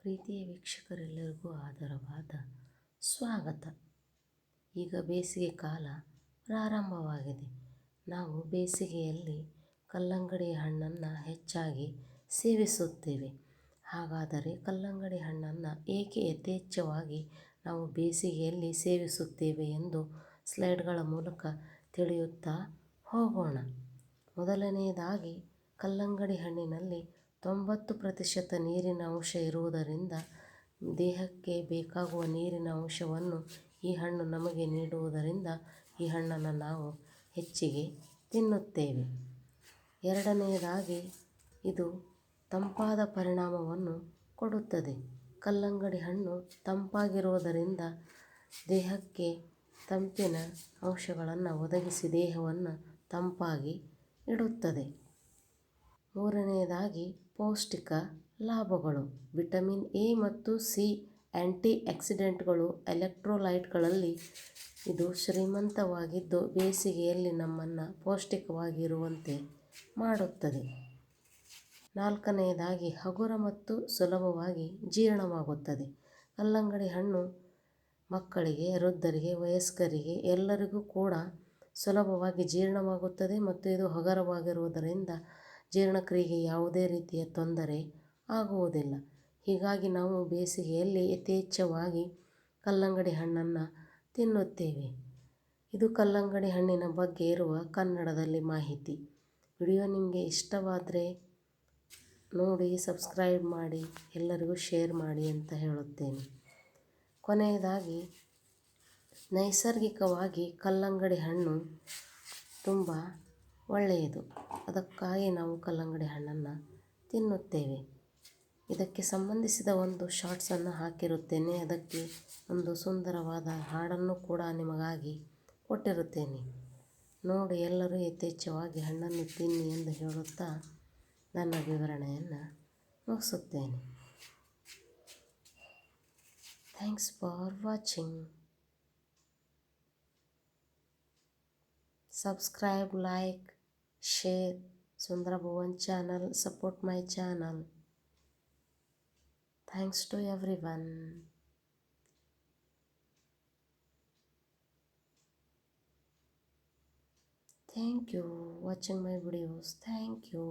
ಪ್ರೀತಿಯ ವೀಕ್ಷಕರೆಲ್ಲರಿಗೂ ಆದರವಾದ ಸ್ವಾಗತ. ಈಗ ಬೇಸಿಗೆ ಕಾಲ ಪ್ರಾರಂಭವಾಗಿದೆ. ನಾವು ಬೇಸಿಗೆಯಲ್ಲಿ ಕಲ್ಲಂಗಡಿ ಹಣ್ಣನ್ನು ಹೆಚ್ಚಾಗಿ ಸೇವಿಸುತ್ತೇವೆ. ಹಾಗಾದರೆ ಕಲ್ಲಂಗಡಿ ಹಣ್ಣನ್ನು ಏಕೆ ಯಥೇಚ್ಛವಾಗಿ ನಾವು ಬೇಸಿಗೆಯಲ್ಲಿ ಸೇವಿಸುತ್ತೇವೆ ಎಂದು ಸ್ಲೈಡ್ಗಳ ಮೂಲಕ ತಿಳಿಯುತ್ತಾ ಹೋಗೋಣ. ಮೊದಲನೆಯದಾಗಿ, ಕಲ್ಲಂಗಡಿ ಹಣ್ಣಿನಲ್ಲಿ 90% ನೀರಿನ ಅಂಶ ಇರುವುದರಿಂದ ದೇಹಕ್ಕೆ ಬೇಕಾಗುವ ನೀರಿನ ಅಂಶವನ್ನು ಈ ಹಣ್ಣು ನಮಗೆ ನೀಡುವುದರಿಂದ ಈ ಹಣ್ಣನ್ನು ನಾವು ಹೆಚ್ಚಿಗೆ ತಿನ್ನುತ್ತೇವೆ. ಎರಡನೆಯದಾಗಿ, ಇದು ತಂಪಾದ ಪರಿಣಾಮವನ್ನು ಕೊಡುತ್ತದೆ. ಕಲ್ಲಂಗಡಿ ಹಣ್ಣು ತಂಪಾಗಿರುವುದರಿಂದ ದೇಹಕ್ಕೆ ತಂಪಿನ ಅಂಶಗಳನ್ನು ಒದಗಿಸಿ ದೇಹವನ್ನು ತಂಪಾಗಿ ಇಡುತ್ತದೆ. ಮೂರನೆಯದಾಗಿ, ಪೌಷ್ಟಿಕ ಲಾಭಗಳು. ವಿಟಮಿನ್ ಎ ಮತ್ತು ಸಿ, ಆ್ಯಂಟಿ ಆಕ್ಸಿಡೆಂಟ್ಗಳು, ಎಲೆಕ್ಟ್ರೋಲೈಟ್ಗಳಲ್ಲಿ ಇದು ಶ್ರೀಮಂತವಾಗಿದ್ದು ಬೇಸಿಗೆಯಲ್ಲಿ ನಮ್ಮನ್ನು ಪೌಷ್ಟಿಕವಾಗಿರುವಂತೆ ಮಾಡುತ್ತದೆ. ನಾಲ್ಕನೆಯದಾಗಿ, ಹಗುರ ಮತ್ತು ಸುಲಭವಾಗಿ ಜೀರ್ಣವಾಗುತ್ತದೆ. ಕಲ್ಲಂಗಡಿ ಹಣ್ಣು ಮಕ್ಕಳಿಗೆ, ವೃದ್ಧರಿಗೆ, ವಯಸ್ಕರಿಗೆ ಎಲ್ಲರಿಗೂ ಕೂಡ ಸುಲಭವಾಗಿ ಜೀರ್ಣವಾಗುತ್ತದೆ ಮತ್ತು ಇದು ಹಗುರವಾಗಿರುವುದರಿಂದ ಜೀರ್ಣಕ್ರಿಯೆಗೆ ಯಾವುದೇ ರೀತಿಯ ತೊಂದರೆ ಆಗುವುದಿಲ್ಲ. ಹೀಗಾಗಿ ನಾವು ಬೇಸಿಗೆಯಲ್ಲಿ ಯಥೇಚ್ಛವಾಗಿ ಕಲ್ಲಂಗಡಿ ಹಣ್ಣನ್ನು ತಿನ್ನುತ್ತೇವೆ. ಇದು ಕಲ್ಲಂಗಡಿ ಹಣ್ಣಿನ ಬಗ್ಗೆ ಇರುವ ಕನ್ನಡದಲ್ಲಿ ಮಾಹಿತಿ. ವಿಡಿಯೋ ನಿಮಗೆ ಇಷ್ಟವಾದರೆ ನೋಡಿ, ಸಬ್ಸ್ಕ್ರೈಬ್ ಮಾಡಿ, ಎಲ್ಲರಿಗೂ ಶೇರ್ ಮಾಡಿ ಅಂತ ಹೇಳುತ್ತೇನೆ. ಕೊನೆಯದಾಗಿ, ನೈಸರ್ಗಿಕವಾಗಿ ಕಲ್ಲಂಗಡಿ ಹಣ್ಣು ತುಂಬ ಒಳ್ಳೆಯದು. ಅದಕ್ಕಾಗಿ ನಾವು ಕಲ್ಲಂಗಡಿ ಹಣ್ಣನ್ನು ತಿನ್ನುತ್ತೇವೆ. ಇದಕ್ಕೆ ಸಂಬಂಧಿಸಿದ ಒಂದು ಶಾರ್ಟ್ಸನ್ನು ಹಾಕಿರುತ್ತೇನೆ. ಅದಕ್ಕೆ ಒಂದು ಸುಂದರವಾದ ಹಾಡನ್ನು ಕೂಡ ನಿಮಗಾಗಿ ಕೊಟ್ಟಿರುತ್ತೇನೆ. ನೋಡಿ, ಎಲ್ಲರೂ ಯಥೇಚ್ಛವಾಗಿ ಹಣ್ಣನ್ನು ತಿನ್ನಿ ಎಂದು ಹೇಳುತ್ತಾ ನನ್ನ ವಿವರಣೆಯನ್ನು ಮುಗಿಸುತ್ತೇನೆ. Thanks for watching. Subscribe, like, share Sundara Bhuvan channel. Support my channel. Thanks to everyone. Thank you watching my videos. Thank you.